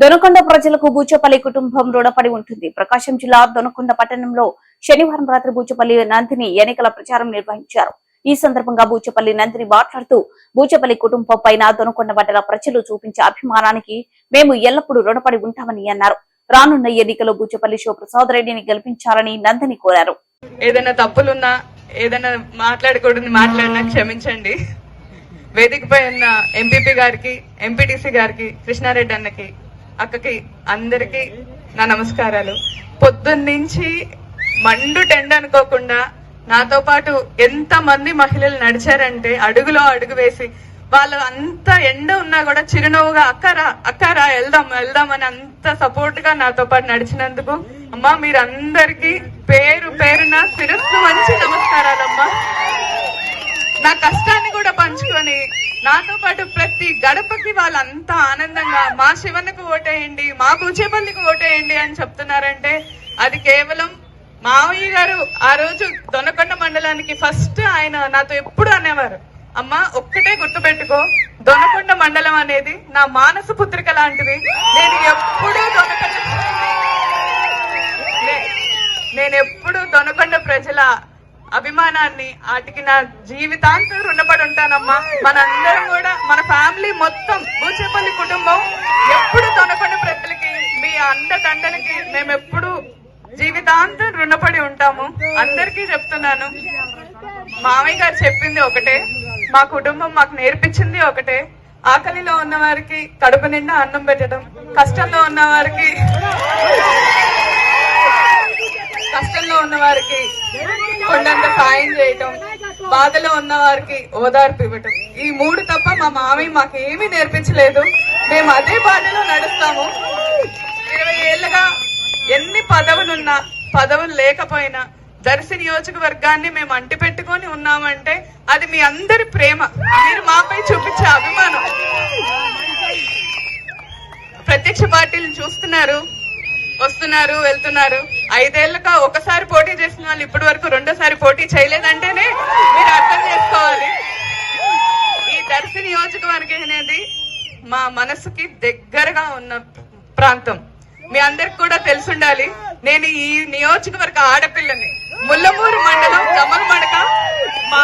దొనకొండ ప్రజలకు బూచపల్లి కుటుంబం రుణపడి ఉంటుంది. ప్రకాశం జిల్లా దొనకొండ పట్టణంలో శనివారం రాత్రి బూచపల్లి నందిని ఎన్నికల ప్రచారం నిర్వహించారు. ఈ సందర్భంగా బూచపల్లి నందిని మాట్లాడుతూ బూచపల్లి కుటుంబం పైన దొనకొండ మండల ప్రజలు చూపించే అభిమానానికి మేము ఎల్లప్పుడూ రుణపడి ఉంటామని అన్నారు. రానున్న ఎన్నికల్లో బూచపల్లి శివప్రసాద్ రెడ్డిని గెలిపించాలని నందిని కోరారు. ఏదైనా తప్పులున్నా ఏదైనా మాట్లాడకూడదు మాట్లాడినా క్షమించండి. వేదికపై ఉన్న ఎంపీపీ గారికి, ఎంపీటీసీ గారికి, కృష్ణారెడ్డి అన్నకి, అక్కకి అందరికి నా నమస్కారాలు. పొద్దున్నుంచి మండు టెండ్ అనుకోకుండా నాతో పాటు ఎంత మంది మహిళలు నడిచారంటే అడుగులో అడుగు వేసి వాళ్ళు అంత ఎండ ఉన్నా కూడా చిరునవ్వుగా అక్కరా వెళ్దాం అని అంత సపోర్ట్ గా నాతో పాటు నడిచినందుకు అమ్మా మీరందరికీ పేరు పేరున శిరస్సు మంచి నమస్కారాలమ్మా. నా కష్టాన్ని కూడా పంచుకొని నాతో పాటు ప్రతి గడపకి వాళ్ళంతా ఆనందంగా మా శివన్నకు ఓటేయండి, మా బూచేపల్లికి ఓటేయండి అని చెప్తున్నారంటే అది కేవలం మావయ్య గారు ఆ రోజు దొనకొండ మండలానికి ఫస్ట్ ఆయన నాతో ఎప్పుడు అనేవారు, అమ్మా ఒక్కటే గుర్తుపెట్టుకో, దొనకొండ మండలం అనేది నా మానస పుత్రిక లాంటిది. నేను ఎప్పుడు దొనకొండ ప్రజల అభిమానాన్ని వాటికి నా జీవితాంతం రుణపడి ఉంటానమ్మా. మనందరం కూడా మన ఫ్యామిలీ మొత్తం బూచేపల్లి కుటుంబం ఎప్పుడు దొనకొండ ప్రజలకి మీ అండదండలకి మేము ఎప్పుడు జీవితాంతం రుణపడి ఉంటాము. అందరికీ చెప్తున్నాను, మామయ్య గారు చెప్పింది ఒకటే, మా కుటుంబం మాకు నేర్పించింది ఒకటే, ఆకలిలో ఉన్న వారికి కడుపు నిండా అన్నం పెట్టడం, కష్టంలో ఉన్న వారికి కొండంత సాయం చేయటం, బాధలో ఉన్న వారికి ఓదార్పు ఇవ్వటం, ఈ మూడు తప్ప మా మామయ్య మాకు ఏమీ నేర్పించలేదు. మేము అదే బాధలో నడుస్తాము. 20 ఏళ్లుగా ఎన్ని పదవులున్నా పదవులు లేకపోయినా దర్శి నియోజకవర్గాన్ని మేము అంటి పెట్టుకొని ఉన్నామంటే అది మీ అందరి ప్రేమ, మీరు మాపై చూపించే అభిమానం. ప్రత్యక్ష పార్టీలు చూస్తున్నారు, వస్తున్నారు, వెళ్తున్నారు. 5 ఏళ్లుగా ఒకసారి పోటీ చేసిన వాళ్ళు ఇప్పటి వరకు రెండోసారి పోటీ చేయలేదంటేనే మీరు అర్థం చేసుకోవాలి. ఈ దర్శి నియోజకవర్గం అనేది మా మనసుకి దగ్గరగా ఉన్న ప్రాంతం. మీ అందరికి కూడా తెలుసుండాలి, నేను ఈ నియోజకవర్గ ఆడపిల్లని. ముల్లమూరు మండలం జమ్మలమడక మా